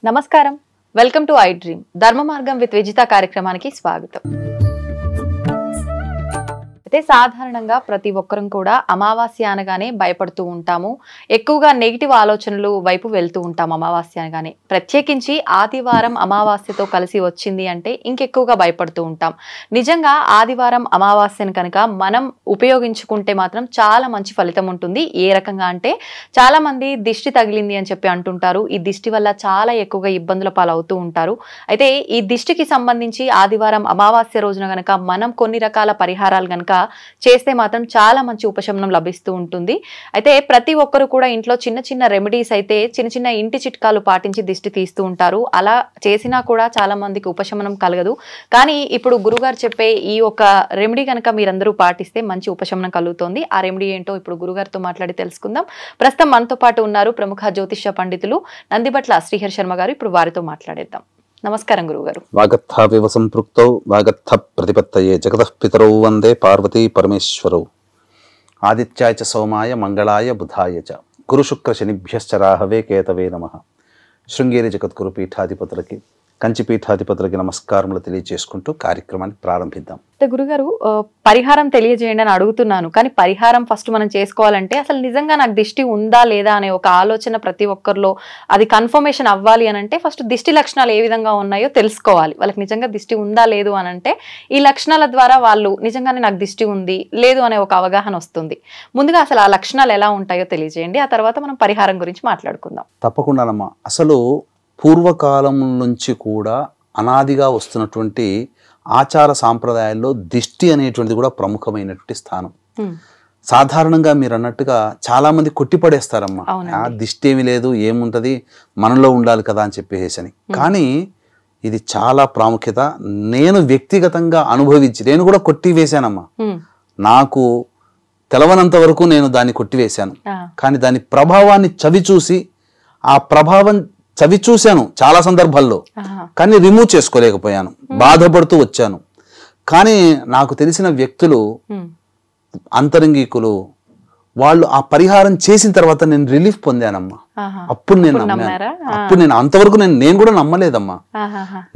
నమస్కారం, welcome to I dream ధర్మ మార్గం విత్ విజిత కార్యక్రమానికి స్వాగతం. అయితే సాధారణంగా ప్రతి ఒక్కరం కూడా అమావాస్య అనగానే భయపడుతూ ఉంటాము. ఎక్కువగా నెగిటివ్ ఆలోచనలు వైపు వెళ్తూ ఉంటాం. అమావాస్య అనగానే ప్రత్యేకించి ఆదివారం అమావాస్యతో కలిసి వచ్చింది అంటే ఇంకెక్కువగా భయపడుతూ ఉంటాం. నిజంగా ఆదివారం అమావాస్యను కనుక మనం ఉపయోగించుకుంటే మాత్రం చాలా మంచి ఫలితం ఉంటుంది. ఏ రకంగా అంటే చాలా మంది దిష్టి తగిలింది అని చెప్పి అంటుంటారు. ఈ దిష్టి వల్ల చాలా ఎక్కువగా ఇబ్బందుల పాలవుతూ ఉంటారు. అయితే ఈ దిష్టికి సంబంధించి ఆదివారం అమావాస్య రోజున గనక మనం కొన్ని రకాల పరిహారాలు గనక చేస్తే మాత్రం చాలా మంచి ఉపశమనం లభిస్తూ ఉంటుంది. అయితే ప్రతి ఒక్కరు కూడా ఇంట్లో చిన్న చిన్న రెమెడీస్ అయితే చిన్న చిన్న ఇంటి చిట్కాలు పాటించి దిష్టి తీస్తూ ఉంటారు. అలా చేసినా కూడా చాలా మందికి ఉపశమనం కలగదు. కానీ ఇప్పుడు గురుగారు చెప్పే ఈ ఒక రెమెడీ కనుక మీరందరూ పాటిస్తే మంచి ఉపశమనం కలుగుతుంది. ఆ రెమెడీ ఏంటో ఇప్పుడు గురుగారితో మాట్లాడి తెలుసుకుందాం. ప్రస్తుతం మనతో పాటు ఉన్నారు ప్రముఖ జ్యోతిష్య పండితులు నందిబట్ల శ్రీహరి శర్మ గారు. ఇప్పుడు వారితో మాట్లాడేద్దాం. నమస్కారం గురుగారు. వాగర్థావివ సంపృక్తౌ వాగర్థ ప్రతిపత్తయే జగతః పితరౌ వందే పార్వతీ పరమేశ్వరౌ. ఆదిత్యాయ చ సోమాయ మంగళాయ బుధాయ చ గురు శుక్ర శనిభ్యశ్చ రాహవే కేతవే నమః. శృంగేరి జగద్గురు పీఠాధిపతులకి కంచి పీఠాధిపతులకి నమస్కారములు తెలియజేసుకుంటూ కార్యక్రమాన్ని ప్రారంభిద్దాం. గురుగారు, పరిహారం తెలియజేయండి అని అడుగుతున్నాను. కానీ పరిహారం ఫస్ట్ మనం చేసుకోవాలంటే అసలు నిజంగా నాకు దిష్టి ఉందా లేదా అనే ఒక ఆలోచన ప్రతి ఒక్కరిలో అది కన్ఫర్మేషన్ అవ్వాలి అని అంటే ఫస్ట్ దిష్టి లక్షణాలు ఏ విధంగా ఉన్నాయో తెలుసుకోవాలి. వాళ్ళకి నిజంగా దిష్టి ఉందా లేదు అని అంటే ఈ లక్షణాల ద్వారా వాళ్ళు నిజంగానే నాకు దిష్టి ఉంది లేదు అనే ఒక అవగాహన వస్తుంది. ముందుగా అసలు ఆ లక్షణాలు ఎలా ఉంటాయో తెలియజేయండి. ఆ తర్వాత మనం పరిహారం గురించి మాట్లాడుకుందాం. తప్పకుండానమ్మా. అసలు పూర్వకాలం నుంచి కూడా అనాదిగా వస్తున్నటువంటి ఆచార సాంప్రదాయాల్లో దిష్టి అనేటువంటిది కూడా ప్రముఖమైనటువంటి స్థానం. సాధారణంగా మీరు అన్నట్టుగా చాలా మంది కొట్టిపడేస్తారమ్మా, దిష్టి ఏమి లేదు, ఏముంటది, మనలో ఉండాలి కదా అని చెప్పేసి. కానీ ఇది చాలా ప్రాముఖ్యత. నేను వ్యక్తిగతంగా అనుభవించి నేను కూడా కొట్టివేశానమ్మా. నాకు తెలవనంత వరకు నేను దాన్ని కొట్టివేశాను. కానీ దాని ప్రభావాన్ని చవిచూసి ఆ ప్రభావం చవిచూశాను చాలా సందర్భాల్లో. కానీ రిమూవ్ చేసుకోలేకపోయాను, బాధపడుతూ వచ్చాను. కానీ నాకు తెలిసిన వ్యక్తులు, అంతరంగికులు, వాళ్ళు ఆ పరిహారం చేసిన తర్వాత నేను రిలీఫ్ పొందానమ్మా. అప్పుడు నేను నమ్మాను. అప్పుడు నేను అంతవరకు నేను కూడా నమ్మలేదమ్మా.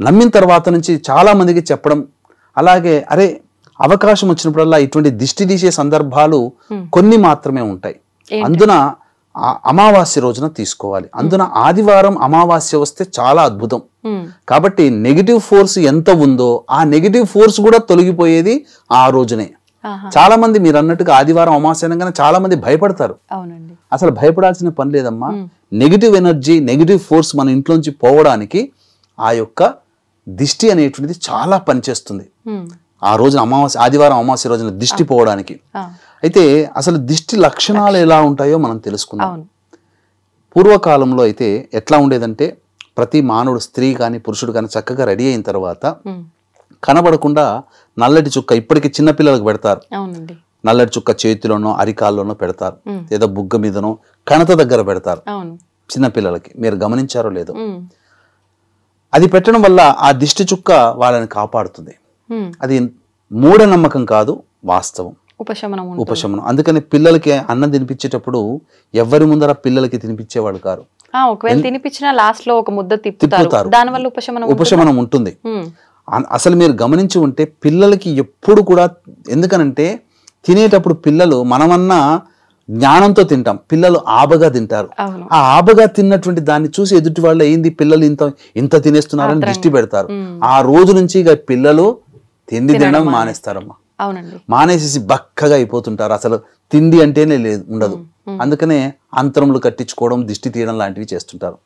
నమ్మిన తర్వాత నుంచి చాలా మందికి చెప్పడం, అలాగే అరే అవకాశం వచ్చినప్పుడల్లా ఇటువంటి దిష్టి తీసే సందర్భాలు కొన్ని మాత్రమే ఉంటాయి. అందున అమావాస్య రోజున తీసుకోవాలి. అందున ఆదివారం అమావాస్య వస్తే చాలా అద్భుతం. కాబట్టి నెగిటివ్ ఫోర్స్ ఎంత ఉందో ఆ నెగిటివ్ ఫోర్స్ కూడా తొలగిపోయేది ఆ రోజునే. చాలా మంది మీరు అన్నట్టుగా ఆదివారం అమావాస్య అనగానే చాలా మంది భయపడతారు. అసలు భయపడాల్సిన పని లేదమ్మా. నెగిటివ్ ఎనర్జీ, నెగిటివ్ ఫోర్స్ మన ఇంట్లోంచి పోవడానికి ఆ యొక్క దిష్టి అనేటువంటిది చాలా పనిచేస్తుంది. ఆ రోజున ఆదివారం అమావాస్య రోజున దిష్టి పోవడానికి. అయితే అసలు దిష్టి లక్షణాలు ఎలా ఉంటాయో మనం తెలుసుకుందాం. పూర్వకాలంలో అయితే ఎట్లా ఉండేదంటే ప్రతి మానవుడు, స్త్రీ కానీ పురుషుడు కానీ చక్కగా రెడీ అయిన తర్వాత కనబడకుండా నల్లటి చుక్క, ఇప్పటికీ చిన్నపిల్లలకు పెడతారు, నల్లటి చుక్క చేతిలోనో అరికాల్లోనో పెడతారు, ఏదో బుగ్గ మీదనో కణత దగ్గర పెడతారు చిన్నపిల్లలకి. మీరు గమనించారో లేదో. అది పెట్టడం వల్ల ఆ దిష్టి చుక్క వాళ్ళని కాపాడుతుంది. అది మూఢనమ్మకం కాదు, వాస్తవం, ఉపశమనం. అందుకని పిల్లలకి అన్నం తినిపించేటప్పుడు ఎవరి ముందర పిల్లలకి తినిపించేవాడు కారు. ఒకవేళ తినిపించినా లాస్ట్ లో ఒక ముద్ద తిప్పుతారు, దానివల్ల ఉపశమనం ఉంటుంది. అసలు మీరు గమనించి ఉంటే పిల్లలకి ఎప్పుడు కూడా, ఎందుకనంటే తినేటప్పుడు పిల్లలు మనమన్నా జ్ఞానంతో తింటాం, పిల్లలు ఆబగా తింటారు. ఆ ఆబగా తిన్నటువంటి దాన్ని చూసి ఎదుటి వాళ్ళు ఏంది పిల్లలు ఇంత తినేస్తున్నారని దృష్టి పెడతారు. ఆ రోజు నుంచి ఇక పిల్లలు తిండి తినడం మానేస్తారమ్మా. మానేసేసి బక్కగా అయిపోతుంటారు. అసలు తిండి అంటేనే ఉండదు. అందుకనే అంతరములు కట్టించుకోవడం, దిష్టి తీయడం లాంటివి చేస్తుంటారు.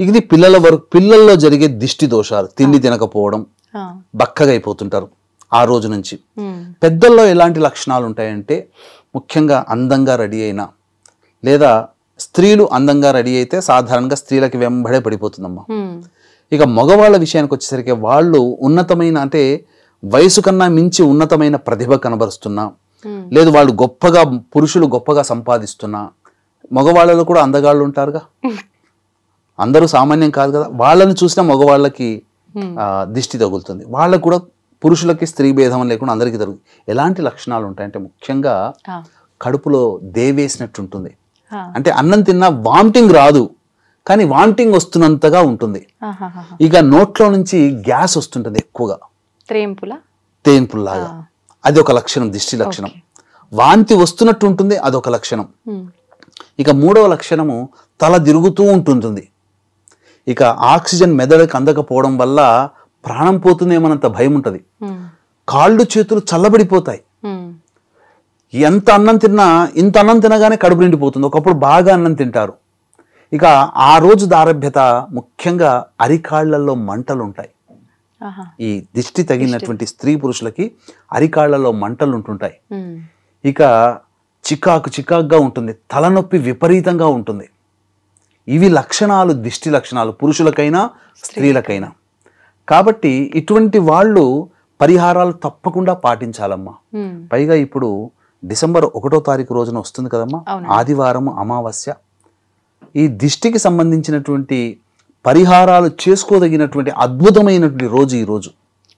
ఇది పిల్లల్లో జరిగే దిష్టి దోషాలు. తిండి తినకపోవడం, బక్కగా అయిపోతుంటారు ఆ రోజు నుంచి. పెద్దల్లో ఎలాంటి లక్షణాలు ఉంటాయంటే ముఖ్యంగా అందంగా రెడీ అయినా, లేదా స్త్రీలు అందంగా రెడీ అయితే సాధారణంగా స్త్రీలకి వెంబడే పడిపోతుందమ్మా. ఇక మగవాళ్ళ విషయానికి వచ్చేసరికి వాళ్ళు ఉన్నతమైన, అంటే వయసు కన్నా మించి ఉన్నతమైన ప్రతిభ కనబరుస్తున్నా, లేదు వాళ్ళు గొప్పగా, పురుషులు గొప్పగా సంపాదిస్తున్నా, మగవాళ్ళలో కూడా అందగాళ్ళు ఉంటారుగా, అందరూ సామాన్యం కాదు కదా. వాళ్ళని చూసినా మగవాళ్ళకి దిష్టి తగులుతుంది. వాళ్ళకు కూడా పురుషులకి స్త్రీ భేదం లేకుండా అందరికీ తగులుతుంది. ఎలాంటి లక్షణాలు ఉంటాయంటే ముఖ్యంగా కడుపులో దేవేసినట్టు ఉంటుంది. అంటే అన్నం తిన్నా వామిటింగ్ రాదు, కానీ వాంటింగ్ వస్తున్నంతగా ఉంటుంది. ఇక నోట్లో నుంచి గ్యాస్ వస్తుంటుంది ఎక్కువగా, తేన్పుల్లాగా. అది ఒక లక్షణం, దిష్టి లక్షణం. వాంతి వస్తున్నట్టు ఉంటుంది, అదొక లక్షణం. ఇక మూడవ లక్షణము తల తిరుగుతూ ఉంటుంది. ఇక ఆక్సిజన్ మెదడుకి అందకపోవడం వల్ల ప్రాణం పోతుందేమన్నంత భయం ఉంటుంది. కాళ్ళు చేతులు చల్లబడిపోతాయి. ఎంత అన్నం తిన్నా, ఇంత అన్నం తినగానే కడుపు నిండిపోతుంది. ఒకప్పుడు బాగా అన్నం తింటారు. ఇక ఆ రోజు దారభ్యత ముఖ్యంగా అరికాళ్లలో మంటలు ఉంటాయి. ఈ దిష్టి తగిలినటువంటి స్త్రీ పురుషులకి అరికాళ్లలో మంటలు ఉంటుంటాయి. ఇక చికాకుగా ఉంటుంది, తలనొప్పి విపరీతంగా ఉంటుంది. ఇవి లక్షణాలు, దిష్టి లక్షణాలు, పురుషులకైనా స్త్రీలకైనా. కాబట్టి ఇటువంటి వాళ్ళు పరిహారాలు తప్పకుండా పాటించాలమ్మా. పైగా ఇప్పుడు డిసెంబర్ 1వ తారీఖు రోజున వస్తుంది కదమ్మా, ఆదివారం అమావాస్య. ఈ దిష్టికి సంబంధించినటువంటి పరిహారాలు చేసుకోదగినటువంటి అద్భుతమైనటువంటి రోజు ఈ రోజు.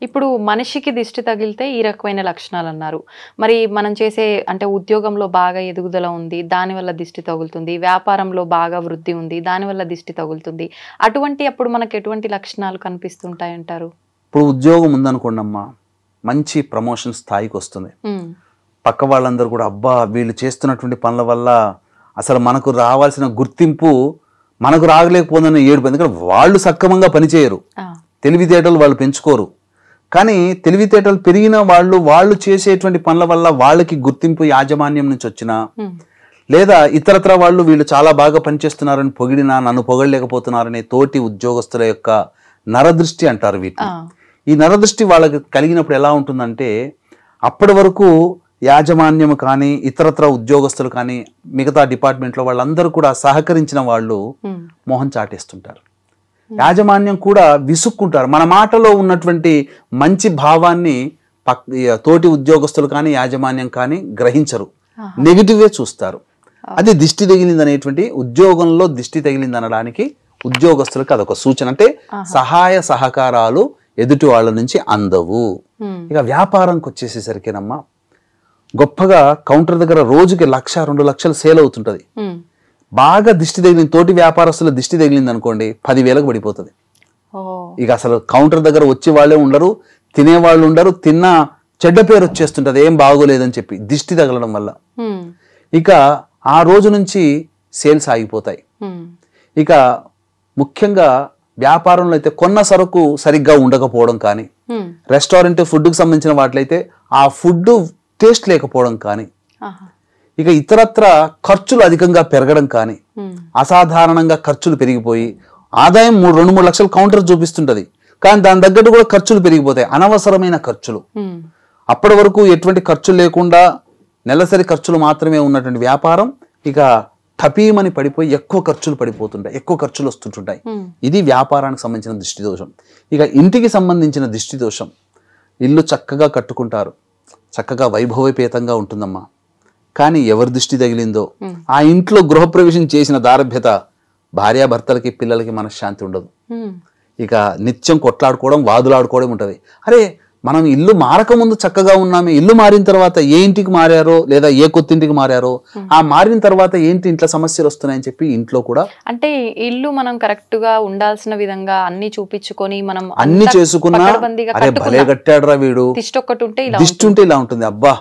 ఇప్పుడు మనిషికి దిష్టి తగిలితే ఈ రకమైన లక్షణాలు అన్నారు. మరి మనం చేసే అంటే ఉద్యోగంలో బాగా ఎదుగుదల ఉంది, దానివల్ల దిష్టి తగులుతుంది. వ్యాపారంలో బాగా వృద్ధి ఉంది, దానివల్ల దిష్టి తగులుతుంది. అటువంటి అప్పుడు మనకు ఎటువంటి లక్షణాలు కనిపిస్తుంటాయి అంటారు? ఇప్పుడు ఉద్యోగం ఉందనుకోండి అమ్మా, మంచి ప్రమోషన్ స్థాయికి వస్తుంది. పక్క వాళ్ళందరూ కూడా అబ్బా వీళ్ళు చేస్తున్నటువంటి పనుల వల్ల అసలు మనకు రావాల్సిన గుర్తింపు మనకు రాగలేకపోతుందని ఏడుపు. ఎందుకంటే వాళ్ళు సక్రమంగా పనిచేయరు, తెలివితేటలు వాళ్ళు పెంచుకోరు. కానీ తెలివితేటలు పెరిగిన వాళ్ళు చేసేటువంటి పనుల వల్ల వాళ్ళకి గుర్తింపు యాజమాన్యం నుంచి వచ్చినా, లేదా ఇతరత్ర వాళ్ళు వీళ్ళు చాలా బాగా పనిచేస్తున్నారని పొగిడినా, నన్ను పొగడలేకపోతున్నారనే తోటి ఉద్యోగస్తుల యొక్క నరదృష్టి అంటారు వీటిని. ఈ నరదృష్టి వాళ్ళకి కలిగినప్పుడు ఎలా ఉంటుందంటే, అప్పటి వరకు యాజమాన్యం కానీ ఇతరత్ర ఉద్యోగస్తులు కానీ మిగతా డిపార్ట్మెంట్లో వాళ్ళందరూ కూడా సహకరించిన వాళ్ళు మొహం చాటేస్తుంటారు. యాజమాన్యం కూడా విసుక్కుంటారు. మన మాటలో ఉన్నటువంటి మంచి భావాన్ని తోటి ఉద్యోగస్తులు కానీ యాజమాన్యం కానీ గ్రహించరు, నెగిటివ్గా చూస్తారు. అది దిష్టి తగిలింది అనేటువంటి, ఉద్యోగంలో దిష్టి తగిలింది అనడానికి ఉద్యోగస్తులకు అదొక సూచన. అంటే సహాయ సహకారాలు ఎదుటి వాళ్ళ నుంచి అందవు. ఇక వ్యాపారంకి వచ్చేసేసరికేనమ్మా, గొప్పగా కౌంటర్ దగ్గర రోజుకి 1,00,000 2 లక్షలు సేల్ అవుతుంటది. బాగా దిష్టి తగిలింది, తోటి వ్యాపారస్తుల దిష్టి తగిలింది అనుకోండి, 10,000కు పడిపోతుంది. ఇక అసలు కౌంటర్ దగ్గర వచ్చి వాళ్ళే ఉండరు, తినేవాళ్ళు ఉండరు, తిన్న చెడ్డ పేరు వచ్చేస్తుంటది, ఏం బాగోలేదని చెప్పి దిష్టి తగలడం వల్ల. ఇక ఆ రోజు నుంచి సేల్స్ ఆగిపోతాయి. ఇక ముఖ్యంగా వ్యాపారంలో అయితే కొన్న సరుకు సరిగ్గా ఉండకపోవడం కానీ, రెస్టారెంట్ ఫుడ్కి సంబంధించిన వాటిలైతే ఆ ఫుడ్ టేస్ట్ లేకపోవడం కానీ, ఇక ఇతరత్ర ఖర్చులు అధికంగా పెరగడం కానీ, అసాధారణంగా ఖర్చులు పెరిగిపోయి ఆదాయం 2-3 లక్షలు కౌంటర్ చూపిస్తుంటది, కానీ దాని తగ్గట్టు కూడా ఖర్చులు పెరిగిపోతాయి, అనవసరమైన ఖర్చులు. అప్పటి వరకు ఎటువంటి ఖర్చులు లేకుండా నెలసరి ఖర్చులు మాత్రమే ఉన్నటువంటి వ్యాపారం ఇక టపీమని పడిపోయి ఎక్కువ ఖర్చులు పడిపోతుంటాయి, ఎక్కువ ఖర్చులు వస్తుంటుంటాయి. ఇది వ్యాపారానికి సంబంధించిన దిష్టి దోషం. ఇక ఇంటికి సంబంధించిన దిష్టి దోషం, ఇల్లు చక్కగా కట్టుకుంటారు, చక్కగా వైభవపేతంగా ఉంటుందమ్మా, కానీ ఎవరి దృష్టి తగిలిందో ఆ ఇంట్లో గృహప్రవేశం చేసిన దారభ్యత భార్యాభర్తలకి పిల్లలకి మనశ్శాంతి ఉండదు. ఇక నిత్యం కొట్లాడుకోవడం, వాదులాడుకోవడం ఉంటుంది. అరే మనం ఇల్లు మారక ముందు చక్కగా ఉన్నామే, ఇల్లు మారిన తర్వాత ఏ ఇంటికి మారారో లేదా ఏ కొత్తింటికి మారారో, ఆ మారిన తర్వాత ఏంటి ఇంట్లో సమస్యలు వస్తున్నాయని చెప్పి ఇంట్లో కూడా అంటే ఇల్లు మనం కరెక్ట్ గా ఉండాల్సిన విధంగా అన్ని చూపించుకొని మనం అన్ని చేసుకున్నా, అరే భలే కట్టాడురా వీడు, దిష్టి ఉంటే ఇలా ఉంటుంది, అబ్బా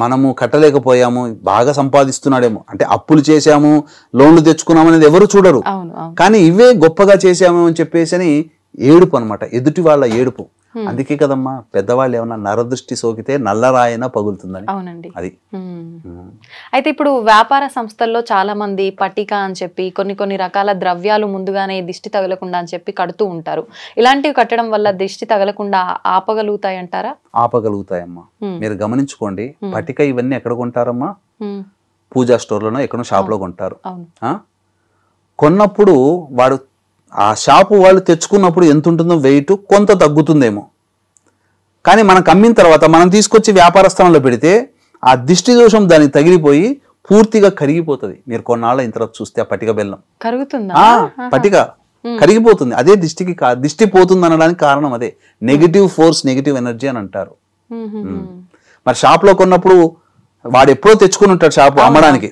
మనము కట్టలేకపోయాము, బాగా సంపాదిస్తున్నాడేమో, అంటే అప్పులు చేశాము, లోన్లు తెచ్చుకున్నాము అనేది ఎవరు చూడరు, కానీ ఇవే గొప్పగా చేశాము అని చెప్పేసి అని ఏడుపు అనమాట, ఎదుటి వాళ్ళ ఏడుపు. అందుకే కదమ్మా పెద్దవాళ్ళు ఏమన్నా నరదృష్టి సోకితే నల్లరాయన పగులుతుందని. అవునండి, అది. అయితే ఇప్పుడు వ్యాపార సంస్థల్లో చాలా మంది పట్టిక అని చెప్పి కొన్ని రకాల ద్రవ్యాలు ముందుగానే దిష్టి తగలకుండా అని చెప్పి కడుతూ ఉంటారు. ఇలాంటివి కట్టడం వల్ల దిష్టి తగలకుండా ఆపగలుగుతాయి అంటారా? ఆపగలుగుతాయమ్మా. మీరు గమనించుకోండి, పట్టిక ఇవన్నీ ఎక్కడ కొంటారమ్మా? పూజా స్టోర్లోనో ఎక్కడో షాప్ లో కొంటారు. కొన్నప్పుడు వాడు ఆ షాపు వాళ్ళు తెచ్చుకున్నప్పుడు ఎంత ఉంటుందో వెయిట్ కొంత తగ్గుతుందేమో, కానీ మనకు అమ్మిన తర్వాత మనం తీసుకొచ్చి వ్యాపార స్థానంలో పెడితే ఆ దిష్టి దోషం దానికి తగిలిపోయి పూర్తిగా కరిగిపోతుంది. మీరు కొన్నాళ్ళ ఇంత తర్వాత చూస్తే ఆ పట్టిక బెల్లం పట్టిక కరిగిపోతుంది. అదే దిష్టి పోతుంది అనడానికి కారణం అదే, నెగిటివ్ ఫోర్స్, నెగిటివ్ ఎనర్జీ అని అంటారు. మరి షాప్ లో కొన్నప్పుడు వాడు ఎప్పుడో తెచ్చుకుని ఉంటాడు షాపు అమ్మడానికి,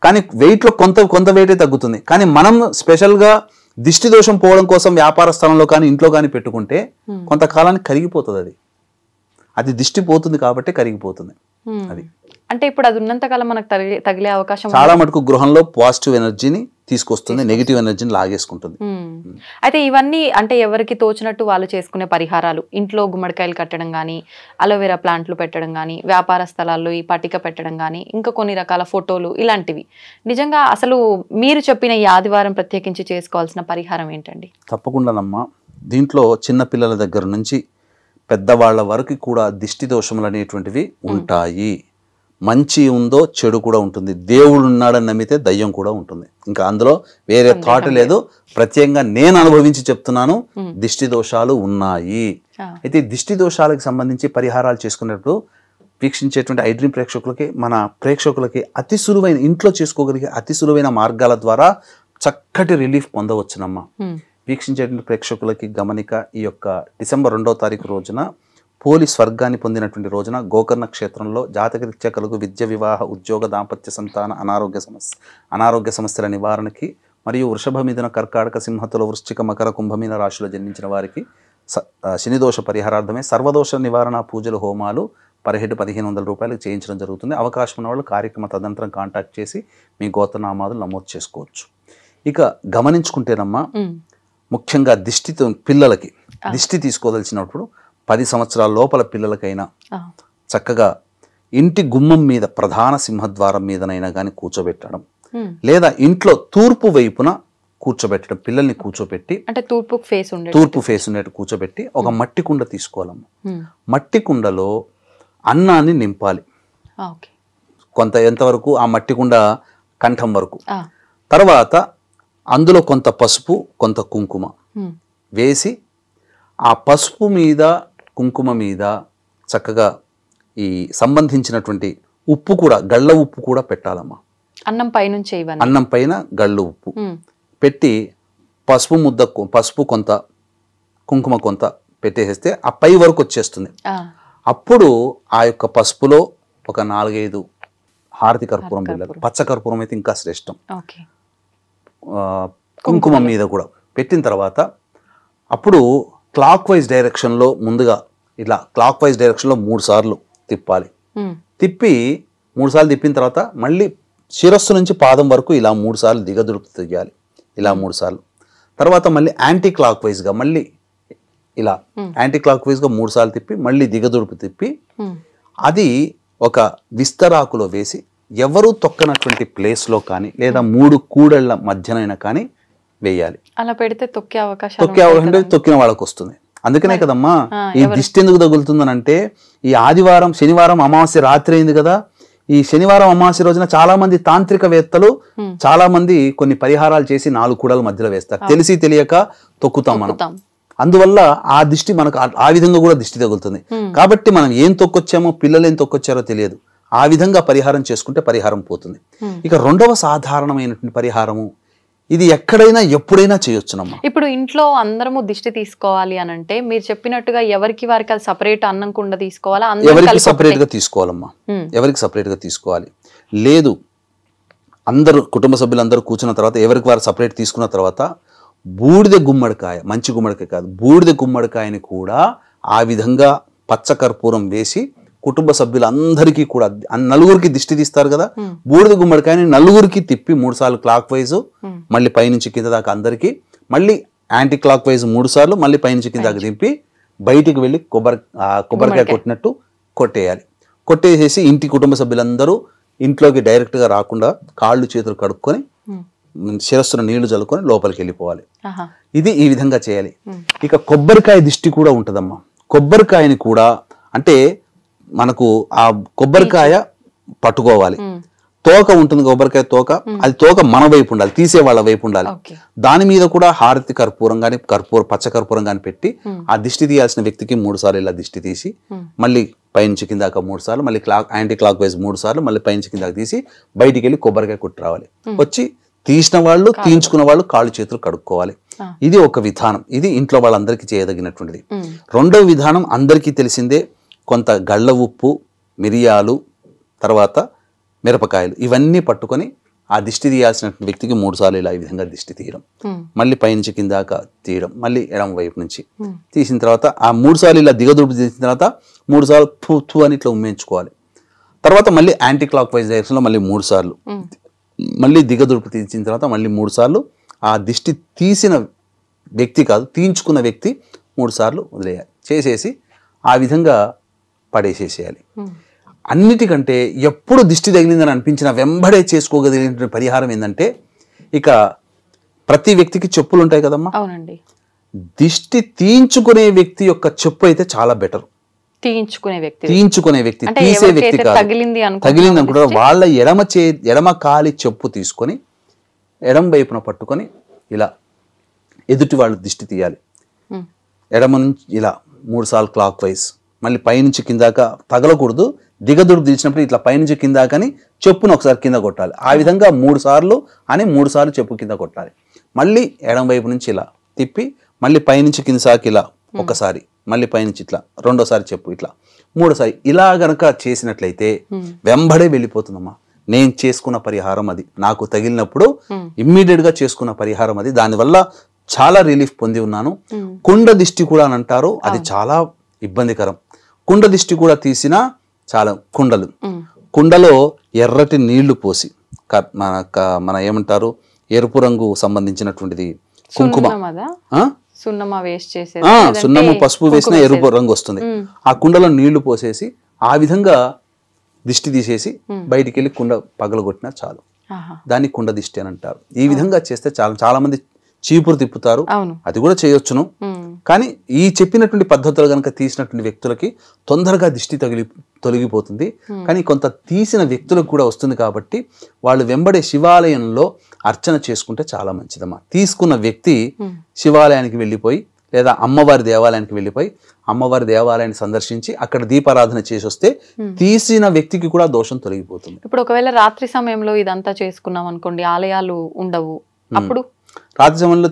కానీ వెయిట్ లో కొంత వెయిటే తగ్గుతుంది. కానీ మనం స్పెషల్ గా దిష్టి దోషం పోవడం కోసం వ్యాపార స్థలంలో కానీ ఇంట్లో కానీ పెట్టుకుంటే కొంతకాలానికి కరిగిపోతుంది. అది దిష్టి పోతుంది కాబట్టి కరిగిపోతుంది. అది అంటే ఇప్పుడు అది ఉన్నంతకాలం మనకు తగిలే అవకాశం చాలా మటుకు గృహంలో పాజిటివ్ ఎనర్జీని తీసుకొస్తుంది, నెగిటివ్ ఎనర్జీని లాగేసుకుంటుంది. అయితే ఇవన్నీ అంటే ఎవరికి తోచినట్టు వాళ్ళు చేసుకునే పరిహారాలు, ఇంట్లో గుమ్మడికాయలు కట్టడం కానీ, అలోవెరా ప్లాంట్లు పెట్టడం కానీ, వ్యాపార స్థలాల్లో ఈ పట్టిక పెట్టడం కానీ, ఇంకా కొన్ని రకాల ఫోటోలు ఇలాంటివి. నిజంగా అసలు మీరు చెప్పిన ఈ ఆదివారం ప్రత్యేకించి చేసుకోవాల్సిన పరిహారం ఏంటండి? తప్పకుండానమ్మా, దీంట్లో చిన్న పిల్లల దగ్గర నుంచి పెద్దవాళ్ల వరకు కూడా దిష్టి దోషములు అనేటువంటివి ఉంటాయి. మంచి ఉందో చెడు కూడా ఉంటుంది. దేవుడు ఉన్నాడని నమ్మితే దయ్యం కూడా ఉంటుంది. ఇంకా అందులో వేరే థాట్ లేదు. ప్రత్యేకంగా నేను అనుభవించి చెప్తున్నాను, దిష్టి దోషాలు ఉన్నాయి. అయితే దిష్టి దోషాలకు సంబంధించి పరిహారాలు చేసుకునేటప్పుడు వీక్షించేటువంటి ఐ డ్రీమ్ ప్రేక్షకులకి, మన ప్రేక్షకులకి అతి సులువైన, ఇంట్లో చేసుకోగలిగే అతి సులువైన మార్గాల ద్వారా చక్కటి రిలీఫ్ పొందవచ్చునమ్మా. వీక్షించేటువంటి ప్రేక్షకులకి గమనిక, ఈ యొక్క డిసెంబర్ 2వ తారీఖు రోజున పోలి స్వర్గాన్ని పొందినటువంటి రోజున గోకర్ణ క్షేత్రంలో జాతకరీత్యా కలుగు విద్య, వివాహ, ఉద్యోగ, దాంపత్య, సంతాన, అనారోగ్య సమస్యల నివారణకి మరియు వృషభ, మిథున, కర్కాటక, సింహతుల, వృశ్చిక, మకర, కుంభమీన రాశిలో జన్మించిన వారికి శనిదోష పరిహారార్థమే సర్వదోష నివారణ పూజలు, హోమాలు పర్ హెడ్ 1500 రూపాయలకు చేయించడం జరుగుతుంది. అవకాశం ఉన్న వాళ్ళు కార్యక్రమ తదనంతరం కాంటాక్ట్ చేసి మీ గోత్రనామాదులు నమోదు చేసుకోవచ్చు. ఇక గమనించుకుంటేనమ్మా, ముఖ్యంగా దిష్టితో పిల్లలకి దిష్టి తీసుకోదలిచినప్పుడు 10 సంవత్సరాల లోపల పిల్లలకైనా చక్కగా ఇంటి గుమ్మం మీద ప్రధాన సింహద్వారం మీదనైనా కానీ కూర్చోబెట్టడం, లేదా ఇంట్లో తూర్పు వైపున కూర్చోబెట్టడం. పిల్లల్ని కూర్చోబెట్టి, అంటే తూర్పు ఫేస్ ఉండేట్టు కూర్చోబెట్టి ఒక మట్టి కుండ తీసుకోవాలమ్మ. మట్టి కుండలో అన్నాన్ని నింపాలి. ఎంతవరకు? ఆ మట్టి కుండ కంఠం వరకు. తర్వాత అందులో కొంత పసుపు, కొంత కుంకుమ వేసి, ఆ పసుపు మీద, కుంకుమ మీద చక్కగా ఈ సంబంధించినటువంటి ఉప్పు కూడా, గళ్ళ ఉప్పు కూడా పెట్టాలమ్మా. అన్నం పైన గళ్ళు ఉప్పు పెట్టి పసుపు కొంత, కుంకుమ కొంత పెట్టేసేస్తే ఆ పై వరకు వచ్చేస్తుంది. అప్పుడు ఆ యొక్క పసుపులో ఒక 4-5 హారతి కర్పూరం బిళ్ళలు, పచ్చ కర్పూరం అయితే ఇంకా శ్రేష్టం, కుంకుమ మీద కూడా పెట్టిన తర్వాత అప్పుడు క్లాక్ వైజ్ డైరెక్షన్లో ముందుగా ఇలా క్లాక్ వైజ్ డైరెక్షన్లో 3 సార్లు తిప్పాలి. తిప్పి 3 సార్లు తిప్పిన తర్వాత మళ్ళీ శిరస్సు నుంచి పాదం వరకు ఇలా 3 సార్లు దిగదుడుపు తియ్యాలి. ఇలా 3 సార్లు. తర్వాత మళ్ళీ యాంటీ క్లాక్ వైజ్గా మళ్ళీ ఇలా యాంటీ క్లాక్ వైజ్గా 3 సార్లు తిప్పి మళ్ళీ దిగదుడుపు తిప్పి అది ఒక విస్తరాకులో వేసి ఎవరు తొక్కనటువంటి ప్లేస్లో కానీ లేదా 3 కూడళ్ల మధ్యనైనా కానీ వేయాలి. అలా పెడితే తొక్కే అవకాశం తొక్కిన వాళ్ళకి వస్తుంది. అందుకనే కదమ్మా ఈ దిష్టి ఎందుకు తగులుతుందని అంటే, ఈ ఆదివారం, శనివారం అమావాస్య రాత్రి అయింది కదా, ఈ శనివారం అమావాస్య రోజున చాలా మంది తాంత్రికవేత్తలు చాలా మంది కొన్ని పరిహారాలు చేసి 4 కూడల మధ్యలో వేస్తారు. తెలిసి తెలియక తొక్కుతాం మనం. అందువల్ల ఆ దిష్టి మనకు ఆ విధంగా కూడా దిష్టి తగులుతుంది. కాబట్టి మనం ఏం తొక్కొచ్చామో, పిల్లలు ఏం తొక్కొచ్చారో తెలియదు. ఆ విధంగా పరిహారం చేసుకుంటే పరిహారం పోతుంది. ఇక రెండవ సాధారణమైనటువంటి పరిహారము, ఇది ఎక్కడైనా ఎప్పుడైనా చేయొచ్చునమ్మా. ఇప్పుడు ఇంట్లో అందరము దిష్టి తీసుకోవాలి అని అంటే మీరు చెప్పినట్టుగా ఎవరికి వారికి అది సపరేట్ అన్నం కుండ తీసుకోవాలా? ఎవరికి సపరేట్ గా తీసుకోవాలమ్మా, ఎవరికి సపరేట్ గా తీసుకోవాలి. లేదు, అందరూ కుటుంబ సభ్యులందరూ కూర్చున్న తర్వాత ఎవరికి వారు సపరేట్ తీసుకున్న తర్వాత బూడిద గుమ్మడికాయ, మంచి గుమ్మడికాయ కాదు, బూడిద గుమ్మడికాయని కూడా ఆ విధంగా పచ్చ కర్పూరం వేసి కుటుంబ సభ్యులందరికీ కూడా, 4గురికి దిష్టి తీస్తారు కదా, బూడిద గుమ్మడికాయని 4గురికి తిప్పి 3 సార్లు క్లాక్ వైజ్, మళ్ళీ పైనుంచి కింద దాకా అందరికి, మళ్ళీ యాంటీ క్లాక్ వైజ్ 3 సార్లు, మళ్ళీ పైనుంచి కింద దాకా దింపి బయటికి వెళ్ళి కొబ్బరికాయ కొట్టినట్టు కొట్టేయాలి. కొట్టేసేసి ఇంటి కుటుంబ సభ్యులందరూ ఇంట్లోకి డైరెక్ట్ గా రాకుండా కాళ్ళు చేతులు కడుక్కొని శిరస్సును నీళ్లు చల్లుకొని లోపలికి వెళ్ళిపోవాలి. ఇది ఈ విధంగా చేయాలి. ఇక కొబ్బరికాయ దిష్టి కూడా ఉంటదమ్మా. కొబ్బరికాయని కూడా అంటే మనకు ఆ కొబ్బరికాయ పట్టుకోవాలి, తోక ఉంటుంది, కొబ్బరికాయ తోక, అది తోక మన వైపు ఉండాలి, తీసే వాళ్ళ వైపు ఉండాలి. దాని మీద కూడా హారతి కర్పూరం గాని, పచ్చ కర్పూరం గాని పెట్టి ఆ దిష్టి తీయాల్సిన వ్యక్తికి 3 సార్లు ఇలా దిష్టి తీసి మళ్ళీ పైనుంచి కిందాక 3 సార్లు, మళ్ళీ యాంటీ క్లాక్ వైజ్ 3 సార్లు, మళ్ళీ పైనుంచి కిందాక తీసి బయటికి వెళ్ళి కొబ్బరికాయ కొట్టి రావాలి. వచ్చి తీసిన వాళ్ళు, తీయించుకున్న వాళ్ళు కాళ్ళు చేతులు కడుక్కోవాలి. ఇది ఒక విధానం. ఇది ఇంట్లో వాళ్ళందరికీ చేయదగినటువంటిది. రెండవ విధానం అందరికీ తెలిసిందే, కొంత గళ్ళ ఉప్పు, మిరియాలు, తర్వాత మిరపకాయలు, ఇవన్నీ పట్టుకొని ఆ దిష్టి తీయాల్సిన వ్యక్తికి 3 సార్లు ఇలా ఈ విధంగా దిష్టి తీయడం, మళ్ళీ పైనుంచి కిందాక తీయడం, మళ్ళీ ఎడమ వైపు నుంచి తీసిన తర్వాత ఆ 3 సార్లు ఇలా దిగదుడుపు తీసిన తర్వాత 3 సార్లు ఫు అని ఇట్లా ఉమ్మేయించుకోవాలి. తర్వాత మళ్ళీ యాంటీ క్లాక్ వైజ్ డైరెక్షన్లో మళ్ళీ 3 సార్లు, మళ్ళీ దిగదుడుపు తీసిన తర్వాత మళ్ళీ 3 సార్లు ఆ దిష్టి తీసిన వ్యక్తి కాదు తీయించుకున్న వ్యక్తి 3 సార్లు వదిలేయాలి. చేసేసి ఆ విధంగా పడేసేసేయాలి. అన్నిటికంటే ఎప్పుడు దిష్టి తగిలిందని అనిపించిన వెంబడే చేసుకోగలిగిన పరిహారం ఏంటంటే, ఇక ప్రతి వ్యక్తికి చెప్పులు ఉంటాయి కదమ్మా. అవునండి. దిష్టి తీయించుకునే వ్యక్తి యొక్క చెప్పు అయితే చాలా బెటర్. తీయించుకునే వ్యక్తి తీసే వ్యక్తి కాదు, తగిలింది అనుకుంటారు వాళ్ళ ఎడమ కాలి చెప్పు తీసుకొని ఎడమ వైపున పట్టుకొని ఇలా ఎదుటి వాళ్ళు దిష్టి తీయాలి. ఎడమ నుంచి ఇలా 3 సార్లు క్లాక్ వైజ్, మళ్ళీ పైనుంచి కిందాక తగలకూడదు. దిగదుడు తీసినప్పుడు ఇట్లా పైనుంచి కిందాకని చెప్పును ఒకసారి కింద కొట్టాలి. ఆ విధంగా 3 సార్లు అని 3 సార్లు చెప్పు కింద కొట్టాలి. మళ్ళీ ఎడమ వైపు నుంచి ఇలా తిప్పి మళ్ళీ పైనుంచి కింద సాకి ఇలా ఒకసారి, మళ్ళీ పైనుంచి ఇట్లా రెండోసారి చెప్పు ఇట్లా 3 సారి ఇలా గనక చేసినట్లయితే వెంబడే వెళ్ళిపోతుందమ్మా. నేను చేసుకున్న పరిహారం అది, నాకు తగిలినప్పుడు ఇమ్మీడియట్ గా చేసుకున్న పరిహారం అది. దానివల్ల చాలా రిలీఫ్ పొంది ఉన్నాను. కుండ దిష్టి కూడా అని అంటారు, అది చాలా ఇబ్బందికరం. కుండ దిష్టి కూడా తీసినా చాలా కుండలో ఎర్రటి నీళ్లు పోసి మన ఏమంటారు ఎరుపు రంగు సంబంధించినటువంటిది కుంకుమ, సున్నము పసుపు వేసిన ఎరుపు రంగు వస్తుంది. ఆ కుండలో నీళ్లు పోసేసి ఆ విధంగా దిష్టి తీసేసి బయటికి వెళ్ళి కుండ పగలగొట్టినా చాలు. దాన్ని కుండ దిష్టి అని అంటారు. ఈ విధంగా చేస్తే చాలా మంది చీపురు తిప్పుతారు, అది కూడా చేయొచ్చును. కానీ ఈ చెప్పినటువంటి పద్ధతులు కనుక తీసినటువంటి వ్యక్తులకి తొందరగా దిష్టి తొలగిపోతుంది. కానీ కొంత తీసిన వ్యక్తులకు కూడా వస్తుంది కాబట్టి వాళ్ళు వెంబడే శివాలయంలో అర్చన చేసుకుంటే చాలా మంచిదమ్మా. తీసుకున్న వ్యక్తి శివాలయానికి వెళ్ళిపోయి లేదా అమ్మవారి దేవాలయానికి వెళ్ళిపోయి అమ్మవారి దేవాలయాన్ని సందర్శించి అక్కడ దీపారాధన చేసి వస్తే తీసిన వ్యక్తికి కూడా దోషం తొలగిపోతుంది. ఇప్పుడు ఒకవేళ రాత్రి సమయంలో ఇదంతా చేసుకున్నాం అనుకోండి, ఆలయాలు ఉండవు, అప్పుడు రాత్రి సమయంలో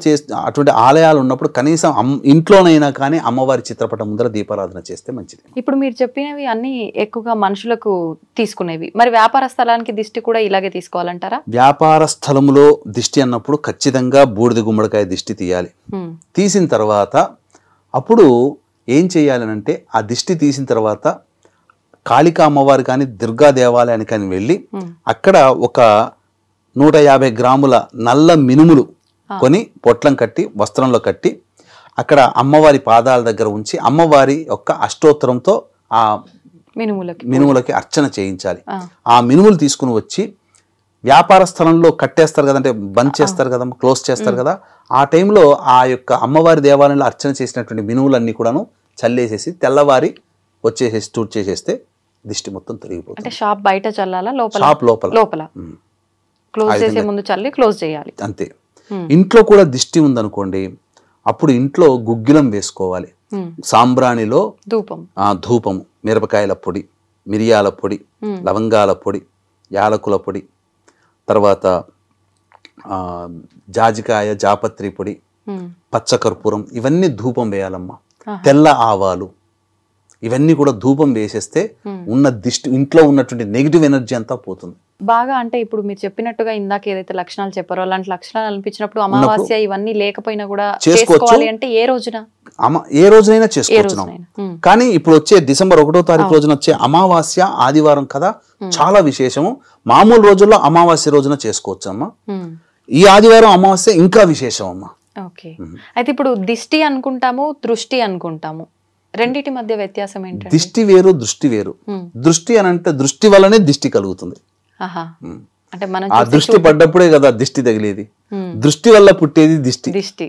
అటువంటి ఆలయాలు ఉన్నప్పుడు కనీసం ఇంట్లోనైనా కానీ అమ్మవారి చిత్రపటం ముందర దీపారాధన చేస్తే మంచిది. ఇప్పుడు మీరు చెప్పినవి అన్ని ఎక్కువగా మనుషులకు తీసుకునేవి, మరి వ్యాపార స్థలానికి దిష్టి కూడా ఇలాగే తీసుకోవాలంటారా? వ్యాపార స్థలంలో దిష్టి అన్నప్పుడు ఖచ్చితంగా బూడిద గుమ్మడికాయ దిష్టి తీయాలి. తీసిన తర్వాత అప్పుడు ఏం చేయాలనంటే ఆ దిష్టి తీసిన తర్వాత కాళికా అమ్మవారి కానీ దుర్గా దేవాలయానికి కానీ వెళ్ళి అక్కడ ఒక 150 గ్రాముల నల్ల మినుములు కొని పొట్లం కట్టి వస్త్రంలో కట్టి అక్కడ అమ్మవారి పాదాల దగ్గర ఉంచి అమ్మవారి యొక్క అష్టోత్తరంతో ఆ మినుములకి అర్చన చేయించాలి. ఆ మినుములు తీసుకుని వచ్చి వ్యాపార స్థలంలో కట్టేస్తారు కదంటే బంద్ చేస్తారు కదా, క్లోజ్ చేస్తారు కదా, ఆ టైంలో ఆ యొక్క అమ్మవారి దేవాలయంలో అర్చన చేసినటువంటి మినుములన్నీ కూడాను చల్లేసేసి తెల్లవారి వచ్చేసేసి తూడ్ చేసేస్తే దిష్టి మొత్తం తొలగిపోతుంది. షాప్ బయట చల్లాలా, షాప్ లోపల క్లోజ్ చేసే ముందు చల్లి క్లోజ్ చేయాలి అంతే. ఇంట్లో కూడా దిష్టి ఉందనుకోండి, అప్పుడు ఇంట్లో గుగ్గిలం వేసుకోవాలి. సాంబ్రాణిలో ధూపము, మిరపకాయల పొడి, మిరియాల పొడి, లవంగాల పొడి, యాలకుల పొడి, తర్వాత జాజికాయ జాపత్రి పొడి, పచ్చకర్పూరం, ఇవన్నీ ధూపం వేయాలమ్మా. తెల్ల ఆవాలు, ఇవన్నీ కూడా ధూపం వేసేస్తే ఉన్న దిష్టి ఇంట్లో ఉన్నటువంటి నెగిటివ్ ఎనర్జీ అంతా పోతుంది బాగా. అంటే ఇప్పుడు మీరు చెప్పినట్టుగా ఇందాక ఏదైతే లక్షణాలు చెప్పారో అలాంటి లక్షణాలు అనిపించినప్పుడు అమావాస్య ఇవన్నీ లేకపోయినా కూడా చేసుకోవాలి అంటే ఏ రోజునైనా చేసుకోవచ్చు. కానీ ఇప్పుడు వచ్చే డిసెంబర్ 1వ తారీఖు రోజున వచ్చే అమావాస్య ఆదివారం కదా, చాలా విశేషము. మామూలు రోజుల్లో అమావాస్య రోజున చేసుకోవచ్చు అమ్మా, ఈ ఆదివారం అమావాస్య ఇంకా విశేషం అమ్మా. ఓకే, అయితే ఇప్పుడు దిష్టి అనుకుంటాము, దృష్టి అనుకుంటాము, రెండిటి మధ్య వ్యత్యాసం ఏంటి? దిష్టి వేరు, దృష్టి వేరు. దృష్టి అని అంటే దృష్టి వల్లనే దిష్టి కలుగుతుంది. అంటే మనం ఆ దృష్టి పడ్డప్పుడే కదా దిష్టి తగిలేది, దృష్టి వల్ల పుట్టేది దిష్టి.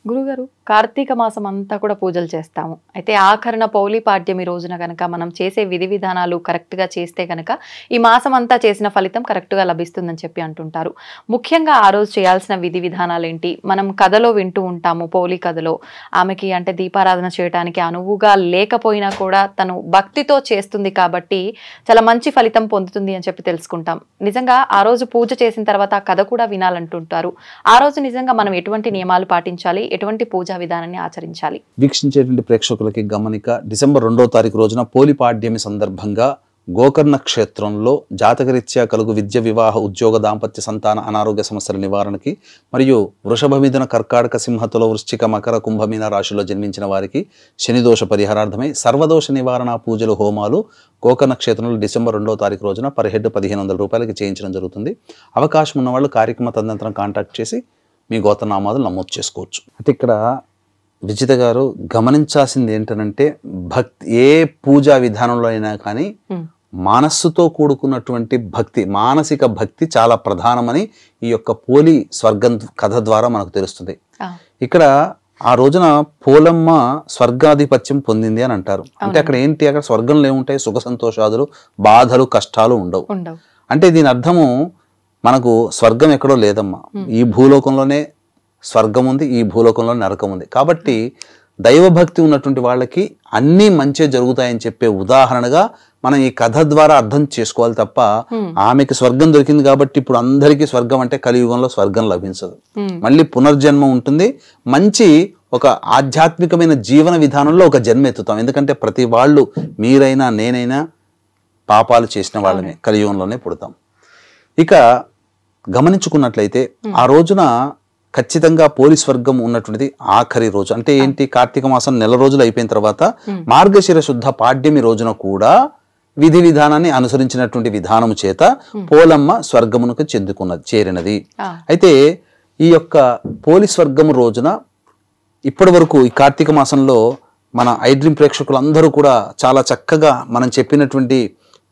గురుగారు, కార్తీక మాసం అంతా కూడా పూజలు చేస్తాము. అయితే ఆఖరణ పౌలి పాడ్యమి రోజున కనుక మనం చేసే విధి విధానాలు కరెక్ట్ గా చేస్తే కనుక ఈ మాసం అంతా చేసిన ఫలితం కరెక్ట్ గా లభిస్తుందని చెప్పి అంటుంటారు. ముఖ్యంగా ఆ రోజు చేయాల్సిన విధి విధానాలు ఏంటి? మనం కథలో వింటూ ఉంటాము, పౌలి కథలో ఆమెకి అంటే దీపారాధన చేయడానికి అనువుగా లేకపోయినా కూడా తను భక్తితో చేస్తుంది కాబట్టి చాలా మంచి ఫలితం పొందుతుంది అని చెప్పి తెలుసుకుంటాం. నిజంగా ఆ రోజు పూజ చేసిన తర్వాత ఆ కథ కూడా వినాలంటుంటారు. ఆ రోజు నిజంగా మనం ఎటువంటి నియమాలు పాటించాలి, ఎటువంటి పూజా విధానాన్ని ఆచరించాలి? వీక్షించేటువంటి ప్రేక్షకులకి గమనిక, డిసెంబర్ 2వ తారీఖు రోజున పోలి పాడ్యమి సందర్భంగా గోకర్ణ క్షేత్రంలో జాతకరీత్యా కలుగు విద్య, వివాహ, ఉద్యోగ, దాంపత్య, సంతాన, అనారోగ్య సమస్యల నివారణకి మరియు వృషభ, మిథున, కర్కాటక, సింహ, తుల, వృశ్చిక, మకర, కుంభమీన రాశిలో జన్మించిన వారికి శనిదోష పరిహారార్థమై సర్వదోష నివారణ పూజలు, హోమాలు గోకర్ణ క్షేత్రంలో డిసెంబర్ 2వ తారీఖు రోజున పర్ హెడ్ 1500 రూపాయలకి చేయించడం జరుగుతుంది. అవకాశం ఉన్న వాళ్ళు కార్యక్రమ తదనంతరం కాంటాక్ట్ చేసి మీ గోత్రనామాలు నమోదు చేసుకోవచ్చు. అంటే ఇక్కడ విజిత గారు గమనించాల్సింది ఏంటంటే, భక్తి ఏ పూజా విధానంలో అయినా కానీ మనస్సుతో కూడుకున్నటువంటి భక్తి, మానసిక భక్తి చాలా ప్రధానమని ఈ యొక్క పోలి స్వర్గం కథ ద్వారా మనకు తెలుస్తుంది. ఇక్కడ ఆ రోజున పోలమ్మ స్వర్గాధిపత్యం పొందింది అని అంటారు. అంటే అక్కడ ఏంటి, అక్కడ స్వర్గంలో ఏముంటాయి, సుఖ సంతోషాదులు, బాధలు, కష్టాలు ఉండవు. అంటే దీని అర్థము మనకు స్వర్గం ఎక్కడో లేదమ్మా, ఈ భూలోకంలోనే స్వర్గం ఉంది, ఈ భూలోకంలో నరకం ఉంది. కాబట్టి దైవభక్తి ఉన్నటువంటి వాళ్ళకి అన్నీ మంచి జరుగుతాయని చెప్పే ఉదాహరణగా మనం ఈ కథ ద్వారా అర్థం చేసుకోవాలి తప్ప, ఆమెకి స్వర్గం దొరికింది కాబట్టి ఇప్పుడు అందరికీ స్వర్గం అంటే కలియుగంలో స్వర్గం లభించదు. మళ్ళీ పునర్జన్మ ఉంటుంది. మంచి ఒక ఆధ్యాత్మికమైన జీవన విధానంలో ఒక జన్మ ఎత్తుతాం. ఎందుకంటే ప్రతి వాళ్ళు, మీరైనా నేనైనా పాపాలు చేసిన వాళ్ళమే, కలియుగంలోనే పుడతాం. ఇక గమనించుకున్నట్లయితే ఆ రోజున ఖచ్చితంగా పోలి స్వర్గం ఉన్నటువంటిది ఆఖరి రోజు. అంటే ఏంటి, కార్తీక మాసం నెల రోజులు అయిపోయిన తర్వాత మార్గశిర శుద్ధ పాడ్యమి రోజున కూడా విధి విధానాన్ని అనుసరించినటువంటి విధానము చేత పోలమ్మ స్వర్గమునకు చేరినది. అయితే ఈ యొక్క పోలి స్వర్గము రోజున ఇప్పటి వరకు ఈ కార్తీక మాసంలో మన ఐడ్రీమ్ ప్రేక్షకులందరూ కూడా చాలా చక్కగా మనం చెప్పినటువంటి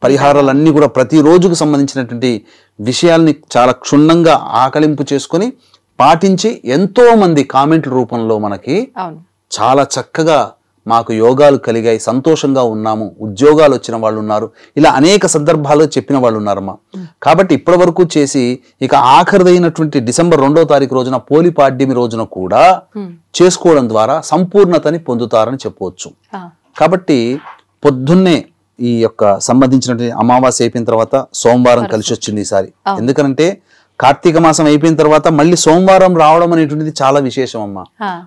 పరిహారాలన్నీ కూడా ప్రతి రోజుకు సంబంధించినటువంటి విషయాల్ని చాలా క్షుణ్ణంగా ఆకలింపు చేసుకొని పాటించి ఎంతో మంది కామెంట్ల రూపంలో మనకి చాలా చక్కగా మాకు యోగాలు కలిగాయి, సంతోషంగా ఉన్నాము, ఉద్యోగాలు వచ్చిన వాళ్ళు ఉన్నారు, ఇలా అనేక సందర్భాల్లో చెప్పిన వాళ్ళు ఉన్నారమ్మా. కాబట్టి ఇప్పటి వరకు చేసి ఇక ఆఖరిదైనటువంటి డిసెంబర్ 2వ తారీఖు రోజున పోలి పాడ్యమి రోజున కూడా చేసుకోవడం ద్వారా సంపూర్ణతని పొందుతారని చెప్పవచ్చు. కాబట్టి పొద్దున్నే ఈ యొక్క సంబంధించినటువంటి అమావాస్య అయిపోయిన తర్వాత సోమవారం కలిసి వచ్చింది ఈసారి. ఎందుకంటే కార్తీక మాసం అయిపోయిన తర్వాత మళ్ళీ సోమవారం రావడం అనేటువంటిది చాలా విశేషం అమ్మా.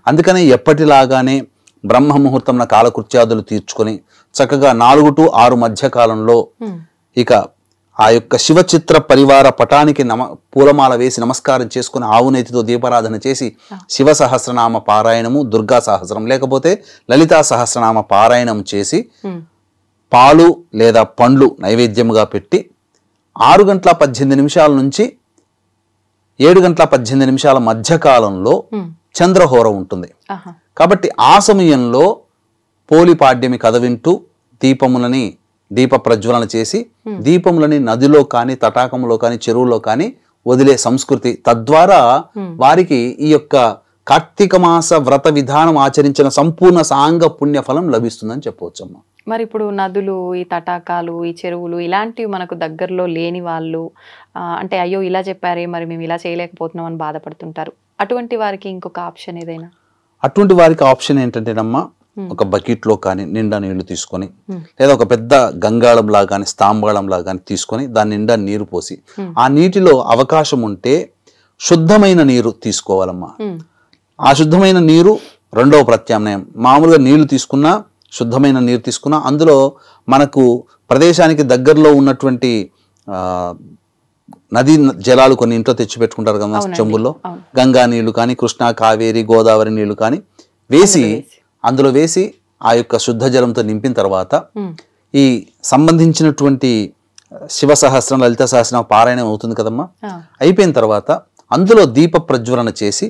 అందుకనే ఎప్పటిలాగానే బ్రహ్మ ముహూర్తం కాలకృత్యాదులు తీర్చుకొని చక్కగా 4 to 6 మధ్య కాలంలో ఇక ఆ యొక్క శివచిత్ర పరివార పటానికి పూలమాల వేసి నమస్కారం చేసుకుని ఆవునేతితో దీపారాధన చేసి శివ సహస్రనామ పారాయణము, దుర్గా సహస్రం లేకపోతే లలితా సహస్రనామ పారాయణం చేసి పాలు లేదా పండ్లు నైవేద్యముగా పెట్టి 6:18 నుంచి 7:18 మధ్యకాలంలో చంద్రహోర ఉంటుంది. కాబట్టి ఆ సమయంలో పోలి పాడ్యమి కథ వింటూ దీప ప్రజ్వలన చేసి దీపములని నదిలో కానీ, తటాకంలో కానీ, చెరువులో కానీ వదిలే సంస్కృతి, తద్వారా వారికి ఈ యొక్క కార్తీక మాస వ్రత విధానం ఆచరించిన సంపూర్ణ సాంగ పుణ్య ఫలం లభిస్తుందని చెప్పవచ్చమ్మా. మరి ఇప్పుడు నదులు, ఈ తటాకాలు, ఈ చెరువులు ఇలాంటివి మనకు దగ్గరలో లేని వాళ్ళు అంటే అయ్యో ఇలా చెప్పారే మరి మేము ఇలా చేయలేకపోతున్నాం అని బాధపడుతుంటారు. అటువంటి వారికి ఇంకొక ఆప్షన్ ఏదైనా? అటువంటి వారికి ఆప్షన్ ఏంటంటేనమ్మా, ఒక బకెట్లో కానీ నిండా నీళ్లు తీసుకొని లేదా ఒక పెద్ద గంగాళంలా కానీ స్తాంబాళంలా కానీ తీసుకొని దాని నిండా నీరు పోసి ఆ నీటిలో అవకాశం ఉంటే శుద్ధమైన నీరు తీసుకోవాలమ్మా. ఆ శుద్ధమైన నీరు రెండవ ప్రత్యామ్నాయం. మామూలుగా నీళ్లు తీసుకున్నా, శుద్ధమైన నీరు తీసుకున్నా, అందులో మనకు ప్రదేశానికి దగ్గరలో ఉన్నటువంటి నదీ జలాలు కొన్ని ఇంట్లో తెచ్చి పెట్టుకుంటారు కదా చెంబుల్లో, గంగా నీళ్లు కానీ, కృష్ణా, కావేరి, గోదావరి నీళ్లు కానీ అందులో వేసి ఆ యొక్క శుద్ధ జలంతో నింపిన తర్వాత ఈ సంబంధించినటువంటి శివ సహస్రం, లలిత సహస్రం పారాయణం అవుతుంది కదమ్మా. అయిపోయిన తర్వాత అందులో దీప ప్రజ్వలన చేసి,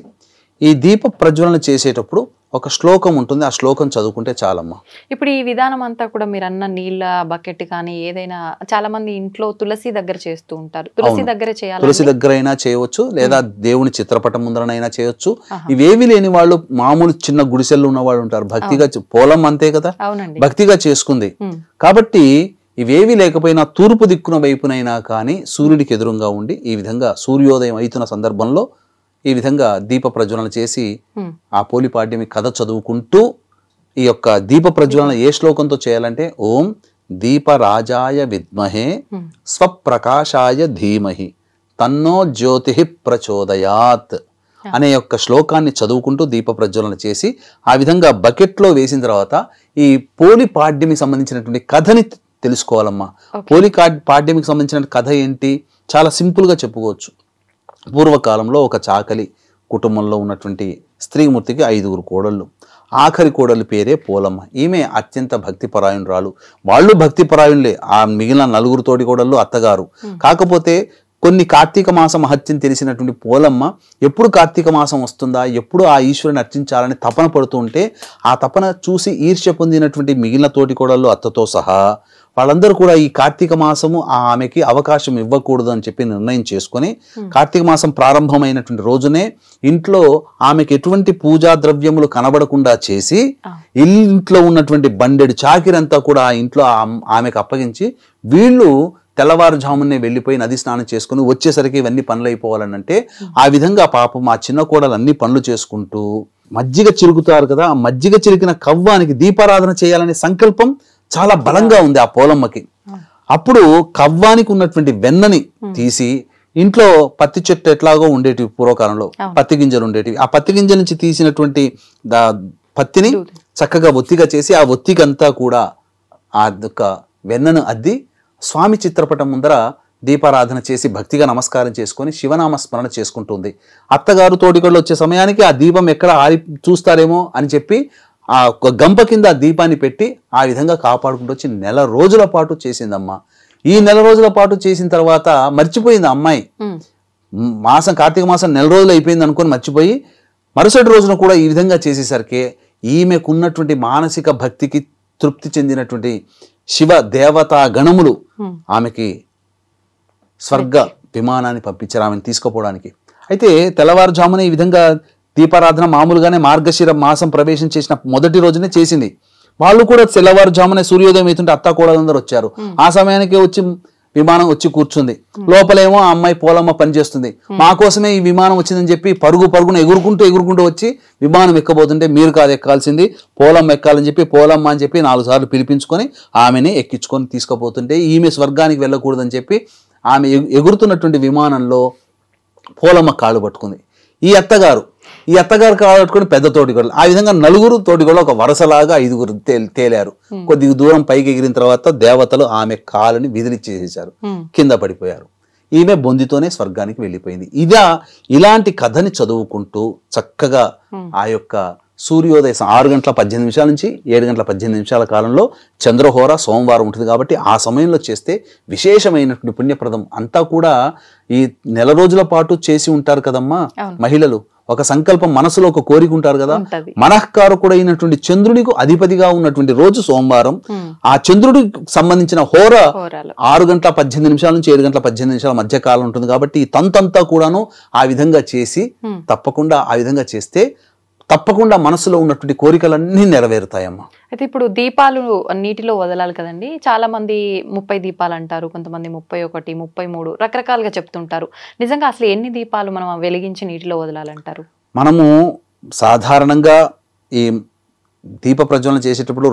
ఈ దీప ప్రజ్వలన చేసేటప్పుడు ఒక శ్లోకం ఉంటుంది, ఆ శ్లోకం చదువుకుంటే చాలమ్మా. ఇప్పుడు ఈ విధానం అంతా కూడా మీరు అన్న నీళ్ళ బకెట్ కానీ ఏదైనా చాలా మంది ఇంట్లో తులసి దగ్గర చేస్తూ ఉంటారు. తులసి దగ్గర చేయాలి, తులసి దగ్గర అయినా చేయవచ్చు, లేదా దేవుని చిత్రపటం ముందరనైనా చేయొచ్చు. ఇవేవి లేని వాళ్ళు మామూలు చిన్న గుడిసెల్లో ఉన్న వాళ్ళు ఉంటారు. భక్తిగా పోలం అంతే కదా, భక్తిగా చేసుకుంది కాబట్టి ఇవేవి లేకపోయినా తూర్పు దిక్కున వైపునైనా కానీ సూర్యుడికి ఎదురుగా ఉండి ఈ విధంగా సూర్యోదయం అవుతున్న సందర్భంలో ఈ విధంగా దీప ప్రజ్వలన చేసి ఆ పోలి పాడ్యమి కథ చదువుకుంటూ ఈ యొక్క దీప ప్రజ్వలన ఏ శ్లోకంతో చేయాలంటే ఓం దీపరాజాయ విద్మహే స్వప్రకాశాయ ధీమహి తన్నో జ్యోతి ప్రచోదయాత్ అనే యొక్క శ్లోకాన్ని చదువుకుంటూ దీప ప్రజ్వలన చేసి ఆ విధంగా బకెట్లో వేసిన తర్వాత ఈ పోలి పాడ్యమి సంబంధించినటువంటి కథని తెలుసుకోవాలమ్మా. పోలి పాడ్యమికి సంబంధించిన కథ ఏంటి? చాలా సింపుల్గా చెప్పుకోవచ్చు. పూర్వకాలంలో ఒక చాకలి కుటుంబంలో ఉన్నటువంటి స్త్రీమూర్తికి 5 కోడళ్ళు. ఆఖరి కోడలి పేరే పోలమ్మ. ఈమె అత్యంత భక్తిపరాయణురాలు. వాళ్ళు భక్తిపరాయణులే, ఆ మిగిలిన 4 తోటి కోడళ్ళు అత్తగారు. కాకపోతే కొన్ని కార్తీక మాసం మహత్యం తెలిసినటువంటి పోలమ్మ ఎప్పుడు కార్తీక మాసం వస్తుందా, ఎప్పుడు ఆ ఈశ్వరుని అర్చించాలని తపన పడుతూ ఉంటే, ఆ తపన చూసి ఈర్ష్య పొందినటువంటి మిగిలిన తోటి కోడళ్ళు అత్తతో సహా వాళ్ళందరూ కూడా ఈ కార్తీక మాసము ఆమెకి అవకాశం ఇవ్వకూడదు అని చెప్పి నిర్ణయం చేసుకొని, కార్తీక మాసం ప్రారంభమైనటువంటి రోజునే ఇంట్లో ఆమెకి ఎటువంటి పూజా ద్రవ్యములు కనబడకుండా చేసి, ఇంట్లో ఉన్నటువంటి బండెడు చాకిరంతా కూడా ఆ ఇంట్లో ఆమెకు అప్పగించి, వీళ్ళు తెల్లవారుజామునే వెళ్ళిపోయి నది స్నానం చేసుకుని వచ్చేసరికి ఇవన్నీ పనులు అయిపోవాలని అంటే, ఆ విధంగా పాపం మా చిన్న కోడలు అన్ని పనులు చేసుకుంటూ మజ్జిగ చిలుకుతారు కదా, ఆ మజ్జిగ చిలికిన కవ్వానికి దీపారాధన చేయాలనే సంకల్పం చాలా బలంగా ఉంది ఆ పోలమ్మకి. అప్పుడు కవ్వానికి ఉన్నటువంటి వెన్నని తీసి, ఇంట్లో పత్తి చెట్టు ఎట్లాగో ఉండేటివి పూర్వకాలంలో, పత్తి గింజలు ఉండేటివి, ఆ పత్తి గింజల నుంచి తీసినటువంటి పత్తిని చక్కగా ఒత్తిగా చేసి, ఆ ఒత్తికంతా కూడా ఆ వెన్నను అద్ది స్వామి చిత్రపటం ముందర దీపారాధన చేసి భక్తిగా నమస్కారం చేసుకొని శివనామ స్మరణ చేసుకుంటుంది. అత్తగారు తోటికోళ్ళు వచ్చే సమయానికి ఆ దీపం ఎక్కడ ఆరి చూస్తారేమో అని చెప్పి ఆ గంప కింద ఆ దీపాన్ని పెట్టి ఆ విధంగా కాపాడుకుంటూ వచ్చి 1 నెల రోజుల పాటు చేసిందమ్మా. ఈ 1 నెల రోజుల పాటు చేసిన తర్వాత మర్చిపోయింది అమ్మాయి. కార్తీక మాసం 1 నెల రోజులు అయిపోయింది అనుకొని మర్చిపోయి, మరుసటి రోజున కూడా ఈ విధంగా చేసేసరికి ఈమెకున్నటువంటి మానసిక భక్తికి తృప్తి చెందినటువంటి శివ దేవతా గణములు ఆమెకి స్వర్గ విమానాన్ని పంపించారు ఆమెను తీసుకుపోవడానికి. అయితే తెల్లవారుజామున ఈ విధంగా దీపారాధన మామూలుగానే మార్గశిర మాసం ప్రవేశం చేసిన మొదటి రోజునే చేసింది. వాళ్ళు కూడా తెల్లవారుజామునే సూర్యోదయం అవుతుంటే అత్త కోడలందరూ వచ్చారు. ఆ సమయానికి వచ్చి విమానం వచ్చి కూర్చుంది. లోపలేమో ఆ అమ్మాయి పోలమ్మ పనిచేస్తుంది. మా కోసమే ఈ విమానం వచ్చిందని చెప్పి పరుగున ఎగురుకుంటూ వచ్చి విమానం ఎక్కబోతుంటే, మీరు కాదు ఎక్కాల్సింది, పోలమ్మ ఎక్కాలని చెప్పి పోలమ్మ అని చెప్పి 4 సార్లు పిలిపించుకొని ఆమెని ఎక్కించుకొని తీసుకుపోతుంటే, ఈమె స్వర్గానికి వెళ్ళకూడదని చెప్పి ఆమె ఎగురుతున్నటువంటి విమానంలో పోలమ్మ కాళ్ళు పట్టుకుంది. ఈ అత్తగారు కాళ్ళు పట్టుకొని పెద్ద తోటికోడలు, ఆ విధంగా 4 తోటికోడలు ఒక వరుసలాగా 5 తేలారు. కొద్ది దూరం పైకి ఎగిరిన తర్వాత దేవతలు ఆమె కాలుని విదిలిచ్చేసేశారు, కింద పడిపోయారు. ఈమె బొందితోనే స్వర్గానికి వెళ్ళిపోయింది. ఇలాంటి కథని చదువుకుంటూ చక్కగా ఆ యొక్క సూర్యోదయం 6:18 నుంచి 7:18 కాలంలో చంద్రహోర సోమవారం ఉంటుంది కాబట్టి ఆ సమయంలో చేస్తే విశేషమైనటువంటి పుణ్యప్రదం. అంతా కూడా ఈ 1 నెల రోజుల పాటు చేసి ఉంటారు కదమ్మా మహిళలు. ఒక సంకల్పం, మనసులో ఒక కోరిక ఉంటారు కదా. మనఃకారకుడైనటువంటి చంద్రుడికి అధిపతిగా ఉన్నటువంటి రోజు సోమవారం. ఆ చంద్రుడికి సంబంధించిన హోర 6:18 నుంచి 7:18 మధ్య కాలం ఉంటుంది కాబట్టి ఈ తంతంతా కూడాను ఆ విధంగా చేసి, తప్పకుండా ఆ విధంగా చేస్తే తప్పకుండా మనసులో ఉన్నటువంటి కోరికలన్నీ నెరవేరుతాయమ్మా. అయితే ఇప్పుడు దీపాలు నీటిలో వదలాలి కదండి. చాలా మంది 30 దీపాలు అంటారు, కొంతమంది 31, 33 రకరకాలుగా చెప్తుంటారు. నిజంగా అసలు ఎన్ని దీపాలు మనం వెలిగించి నీటిలో వదలాలంటారు? మనము సాధారణంగా ఈ దీప ప్రజ్వలన చేసేటప్పుడు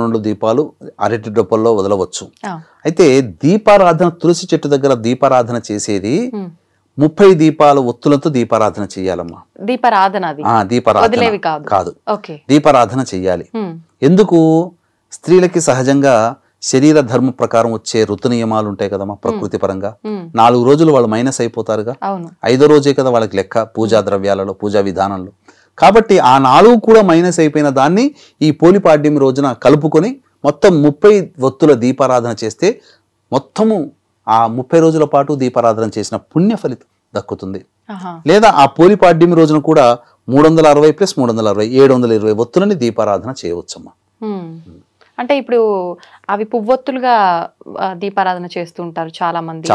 రెండు దీపాలు అరటి డొప్పల్లో వదలవచ్చు. అయితే దీపారాధన, తులసి చెట్టు దగ్గర దీపారాధన చేసేది 30 దీపాల ఒత్తులతో దీపారాధన చెయ్యాలమ్మా. దీపారాధన కాదు, దీపారాధన చెయ్యాలి. ఎందుకు? స్త్రీలకి సహజంగా శరీర ధర్మ ప్రకారం వచ్చే ఋతు నియమాలు ఉంటాయి కదమ్మా. ప్రకృతి పరంగా 4 రోజులు వాళ్ళు మైనస్ అయిపోతారుగా. 5వ రోజే కదా వాళ్ళకి లెక్క పూజా ద్రవ్యాలలో, పూజా విధానంలో. కాబట్టి ఆ 4 కూడా మైనస్ అయిపోయిన దాన్ని ఈ పోలిపాడ్యమి రోజున కలుపుకొని మొత్తం 30 ఒత్తుల దీపారాధన చేస్తే మొత్తము ఆ 30 రోజుల పాటు దీపారాధన చేసిన పుణ్య ఫలితం దక్కుతుంది. లేదా ఆ పోలిపాడ్యమి రోజున కూడా 360 + 360 720 ఒత్తులని దీపారాధన చేయవచ్చమ్మా. అంటే ఇప్పుడు అవి పువ్వొత్తులుగా దీపారాధన చేస్తూ ఉంటారు చాలా మంది.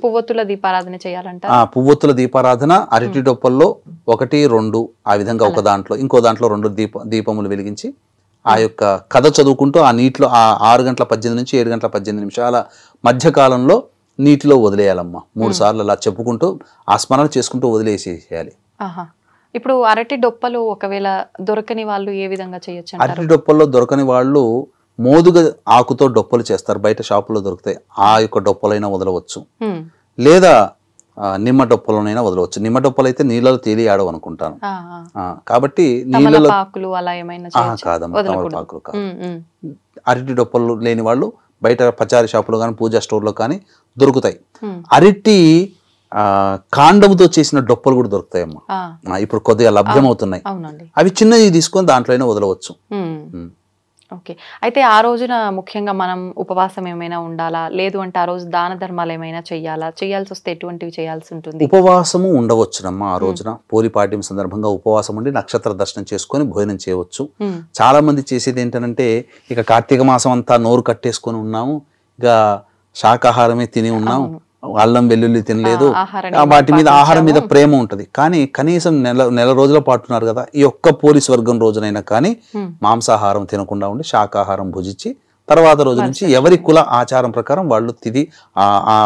పువ్వొత్తుల దీపారాధన చేయాలంటారు. పువ్వొత్తుల దీపారాధన అరటి డొప్పల్లో 1, 2 ఆ విధంగా ఒక దాంట్లో ఇంకో దాంట్లో 2 దీపములు వెలిగించి ఆ యొక్క కథ చదువుకుంటూ ఆ నీటిలో ఆ 6:18 నుంచి 7:18 మధ్య కాలంలో నీటిలో వదిలేయాలమ్మా. 3 సార్లు అలా చెప్పుకుంటూ ఆ స్మరణ చేసుకుంటూ వదిలేసేయాలి. ఇప్పుడు అరటి డొప్పలు ఒకవేళ దొరకని వాళ్ళు ఏ విధంగా చేయొచ్చు? అరటి డొప్పల్లో దొరకని వాళ్ళు మోదుగ ఆకుతో డొప్పలు చేస్తారు, బయట షాపులో దొరుకుతాయి. ఆ యొక్క డొప్పలైనా వదలవచ్చు, లేదా నిమ్మ డొప్పలనైనా వదలవచ్చు. నిమ్మ డొప్పలు అయితే నీళ్ళలో తేలి ఆడవు అనుకుంటాను. కాబట్టి నీళ్ళలో కాదమ్మా, తమలపాకులు కాదు. అరటి డొప్పలు లేని వాళ్ళు బయట పచారీ షాపులో కానీ పూజా స్టోర్లో కానీ దొరుకుతాయి. అరటి కాండంతో చేసిన డొప్పలు కూడా దొరుకుతాయమ్మా, ఇప్పుడు కొద్దిగా లభ్యమవుతున్నాయి. అవి చిన్నవి తీసుకొని దాంట్లోనే వదలవచ్చు. ఓకే. అయితే ఆ రోజున ముఖ్యంగా మనం ఉపవాసం ఏమైనా ఉండాలా, లేదు అంటే ఆ రోజు దాన ధర్మాలు ఏమైనా చెయ్యాలా, చేయాల్సి వస్తే ఎటువంటివి చేయాల్సి ఉంటుంది? ఉపవాసము ఉండవచ్చునమ్మా. ఆ రోజున పోలిపాడ్యం సందర్భంగా ఉపవాసం ఉండి నక్షత్ర దర్శనం చేసుకొని భోజనం చేయవచ్చు. చాలా మంది చేసేది ఏంటంటే ఇక కార్తీక మాసం అంతా నోరు కట్టేసుకొని ఉన్నాము, ఇక శాకాహారమే తిని ఉన్నాము, అల్లం వెల్లుల్లి తినలేదు, వాటి మీద ఆహారం మీద ప్రేమ ఉంటది. కానీ కనీసం నెల రోజుల పాటున్నారు కదా, ఈ ఒక్క పోలీస్ వర్గం రోజునైనా కానీ మాంసాహారం తినకుండా ఉండి శాకాహారం భుజించి తర్వాత రోజు నుంచి ఎవరి కుల ఆచారం ప్రకారం వాళ్ళు తిది ఆ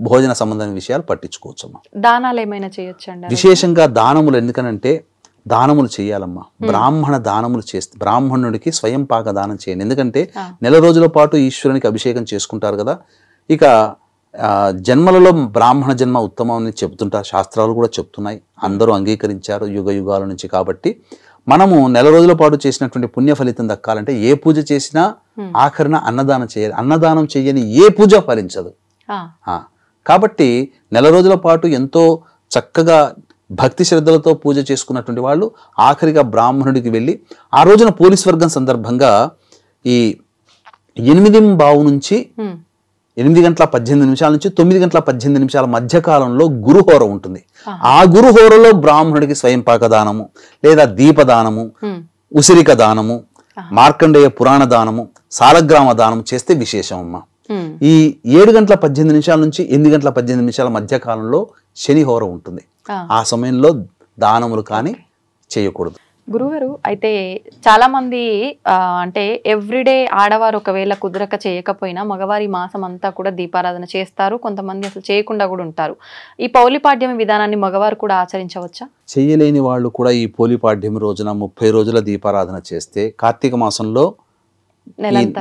భోజన సంబంధమైన విషయాలు పట్టించుకోవచ్చు. దానాలు ఏమైనా చేయొచ్చండి? విశేషంగా దానములు ఎందుకనంటే దానములు చేయాలమ్మా. బ్రాహ్మణ దానములు చేస్తే బ్రాహ్మణుడికి స్వయం పాక దానం చేయండి. ఎందుకంటే నెల రోజుల పాటు ఈశ్వరునికి అభిషేకం చేసుకుంటారు కదా. ఇక జన్మలలో బ్రాహ్మణ జన్మ ఉత్తమం అని చెప్తుంటారు, శాస్త్రాలు కూడా చెప్తున్నాయి, అందరూ అంగీకరించారు యుగ యుగాల నుంచి. కాబట్టి మనము నెల రోజుల పాటు చేసినటువంటి పుణ్య ఫలితం దక్కాలంటే ఏ పూజ చేసినా ఆఖరిన అన్నదానం చేయాలి. అన్నదానం చేయని ఏ పూజ ఫలించదు. కాబట్టి నెల రోజుల పాటు ఎంతో చక్కగా భక్తి శ్రద్ధలతో పూజ చేసుకున్నటువంటి వాళ్ళు ఆఖరిగా బ్రాహ్మణుడికి వెళ్ళి ఆ రోజున పోలీస్ వర్గం సందర్భంగా ఈ 8:15 నుంచి 8:18 నుంచి 9:18 మధ్యకాలంలో గురుహోర ఉంటుంది. ఆ గురుహోరలో బ్రాహ్మణుడికి స్వయం పాకదానము లేదా దీపదానము, ఉసిరిక దానము, మార్కండేయ పురాణ దానము, సాలగ్రామ దానం చేస్తే విశేషం అమ్మా. ఈ 7:18 నుంచి 8:18 మధ్యకాలంలో శనిహోర ఉంటుంది. ఆ సమయంలో దానములు కానీ చేయకూడదు. గురుగారు, అయితే చాలా మంది అంటే ఎవ్రీడే ఆడవారు ఒకవేళ కుదరక చేయకపోయినా మగవారి మాసం అంతా కూడా దీపారాధన చేస్తారు, కొంతమంది అసలు చేయకుండా కూడా ఉంటారు. ఈ పౌలిపాడ్యం విధానాన్ని మగవారు కూడా ఆచరించవచ్చా? చేయలేని వాళ్ళు కూడా ఈ పోలిపాడ్యం రోజున 30 రోజుల దీపారాధన చేస్తే కార్తీక మాసంలో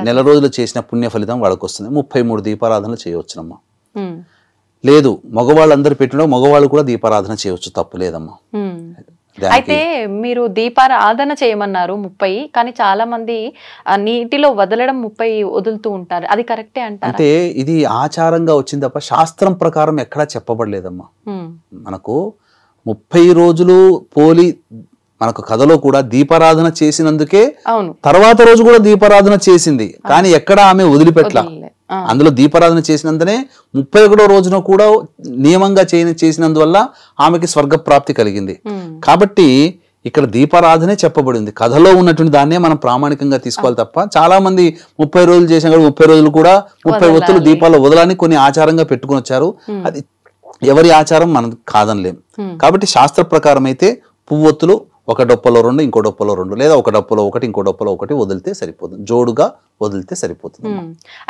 నెల రోజులు చేసిన పుణ్య ఫలితం వాళ్ళకి వస్తుంది. 33 దీపారాధనలు చేయవచ్చునమ్మా. లేదు మగవాళ్ళందరూ పెట్టిన మగవాళ్ళు కూడా దీపారాధన చేయవచ్చు, తప్పు లేదమ్మా. అయితే మీరు దీపారాధన చేయమన్నారు 30, కానీ చాలా మంది నీటిలో వదలడం 30 వదులుతూ ఉంటారు, అది కరెక్టే అంటారా? అంటే ఇది ఆచారంగా వచ్చింది తప్ప శాస్త్రం ప్రకారం ఎక్కడా చెప్పబడలేదమ్మా. మనకు 30 రోజులు పోలి మనకు కథలో కూడా దీపారాధన చేసినందుకే తర్వాత రోజు కూడా దీపారాధన చేసింది, కానీ ఎక్కడ ఆమె వదిలిపెట్ల. అందులో దీపారాధన చేసినందునే 31వ రోజున కూడా నియమంగా చేసినందువల్ల ఆమెకి స్వర్గప్రాప్తి కలిగింది. కాబట్టి ఇక్కడ దీపారాధనే చెప్పబడింది, కథలో ఉన్నటువంటి దాన్నే మనం ప్రామాణికంగా తీసుకోవాలి తప్ప చాలా మంది 30 రోజులు చేసిన 30 రోజులు కూడా 30 ఒత్తులు దీపాలు వదలని కొన్ని ఆచారంగా పెట్టుకుని వచ్చారు. అది ఎవరి ఆచారం మనం కాదనలేం. కాబట్టి శాస్త్ర ప్రకారం అయితే పువ్వొత్తులు ఒక డొప్పలో 2, ఇంకో డొప్పలో 2, లేదా ఒక డొప్పలో 1, ఇంకో డొప్పలో 1 వదిలితే సరిపోతుంది, జోడుగా వదిలితే సరిపోతుంది.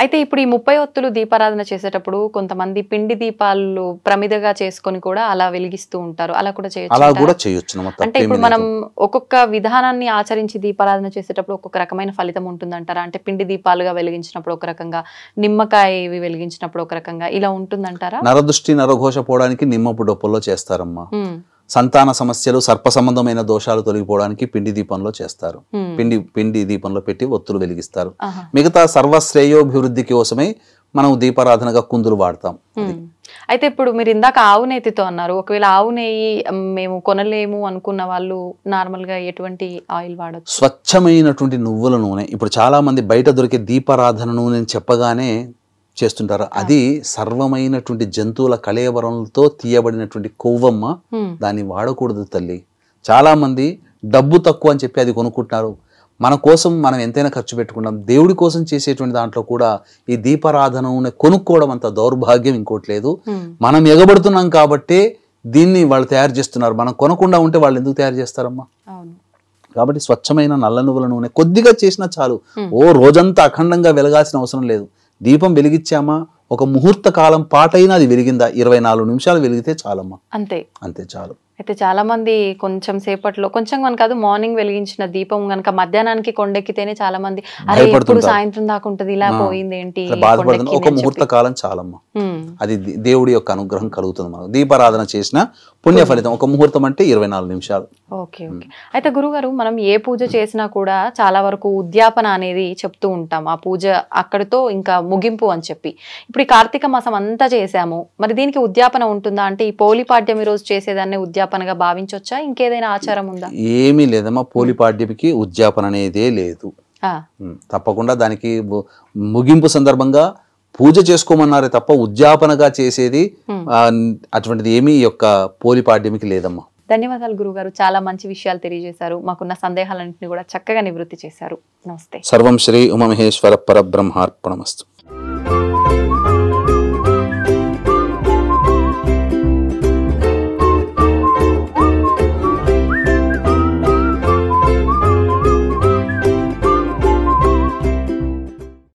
అయితే ఇప్పుడు ఈ 30 ఒత్తులు దీపారాధన చేసేటప్పుడు కొంతమంది పిండి దీపాలు ప్రమిదగా చేసుకొని కూడా అలా వెలిగిస్తూ ఉంటారు, అలా కూడా చేయొచ్చు? అలా కూడా చేయొచ్చు. అంటే ఇప్పుడు మనం ఒక్కొక్క విధానాన్ని ఆచరించి దీపారాధన చేసేటప్పుడు ఒక్కొక్క రకమైన ఫలితం ఉంటుందంటారా? అంటే పిండి దీపాలుగా వెలిగించినప్పుడు ఒక రకంగా, నిమ్మకాయ ఇవి వెలిగించినప్పుడు ఒక రకంగా, ఇలా ఉంటుందంటారా? నరదృష్టి నరఘోష పోవడానికి నిమ్మపు డొప్పల్లో చేస్తారమ్మా. సంతాన సమస్యలు, సర్ప సంబంధమైన దోషాలు తొలగిపోవడానికి పిండి దీపంలో చేస్తారు. పిండి దీపంలో పెట్టి ఒత్తులు వెలిగిస్తారు. మిగతా సర్వశ్రేయోభివృద్ధి కోసమే మనం దీపారాధనగా కుందులు వాడతాం. అయితే ఇప్పుడు మీరు ఇందాక ఆవు నెయ్యితో అన్నారు, ఒకవేళ ఆవు నెయ్యి మేము కొనలేము అనుకున్న వాళ్ళు నార్మల్ గా ఎటువంటి ఆయిల్ వాడచ్చు? స్వచ్ఛమైనటువంటి నువ్వుల నూనె. ఇప్పుడు చాలా మంది బయట దొరికే దీపారాధన నూనె చెప్పగానే చేస్తుంటారు, అది సర్వమైనటువంటి జంతువుల కళేబరంతో తీయబడినటువంటి కొవ్వమ్మ, దాన్ని వాడకూడదు తల్లి. చాలా మంది డబ్బు తక్కువ అని చెప్పి అది కొనుక్కుంటున్నారు. మన కోసం మనం ఎంతైనా ఖర్చు పెట్టుకుంటాం, దేవుడి కోసం చేసేటువంటి దాంట్లో కూడా ఈ దీపారాధన కొనుక్కోవడం అంత దౌర్భాగ్యం ఇంకోటి లేదు. మనం ఎగబడుతున్నాం కాబట్టి దీన్ని వాళ్ళు తయారు చేస్తున్నారు, మనం కొనకుండా ఉంటే వాళ్ళు ఎందుకు తయారు చేస్తారమ్మా? కాబట్టి స్వచ్ఛమైన నల్ల నువ్వుల నూనె కొద్దిగా చేసినా చాలు, ఓ రోజంతా అఖండంగా వెలగాల్సిన అవసరం లేదు. దీపం వెలిగించామా, ఒక ముహూర్త కాలం పాటైనా అది వెలిగిందా, 24 నిమిషాలు వెలిగితే చాలమ్మా, అంతే చాలు. అయితే చాలా మంది కొంచెం సేపట్లో, కొంచెం కాదు, మార్నింగ్ వెలిగించిన దీపం గనక మధ్యాహ్నానికి కొండెక్కితేనే చాలా మంది అరే ఇప్పుడు సాయంత్రం దాకా ఉంటది, ఇలా పోయింది ఏంటి, బాధపడుతుంది. ఒక ముహూర్త కాలం చాలమ్మా. అది దేవుడి యొక్క అనుగ్రహం కలుగుతుంది. మనకు దీపారాధన చేసిన పుణ్య ఫలితం. ఒక ముహూర్తం అంటే 24 నిమిషాలు. Okay okay. అయితే గురుగారు, మనం ఏ పూజ చేసినా కూడా చాలా వరకు ఉద్యాపన అనేది చెప్తూ ఉంటాం. ఆ పూజ అక్కడితో ఇంకా ముగింపు అని చెప్పి. ఇప్పుడు ఈ కార్తీక మాసం అంతా చేసాము, మరి దీనికి ఉద్యాపన ఉంటుందా? అంటే ఈ పోలిపాడ్యం ఈ రోజు చేసేదాన్ని ఉద్యాపనగా భావించవచ్చా? ఇంకేదైనా ఆచారం ఉందా? ఏమీ లేదమ్మా, పోలిపాడ్యమికి ఉద్యాపన అనేదే లేదు. తప్పకుండా దానికి ముగింపు సందర్భంగా పూజ చేసుకోమన్నారే తప్ప ఉద్యాపనగా చేసేది అటువంటిది ఏమీ ఈ యొక్క పోలిపాడ్యమికి లేదమ్మా. ధన్యవాదాలు గురుగారు, చాలా మంచి విషయాలు తెలియజేశారు. మాకున్న సందేహాలన్నింటినీ కూడా చక్కగా నివృత్తి చేశారు. నమస్తే. సర్వం శ్రీ ఉమామహేశ్వర పరబ్రహ్మార్పణమస్తు.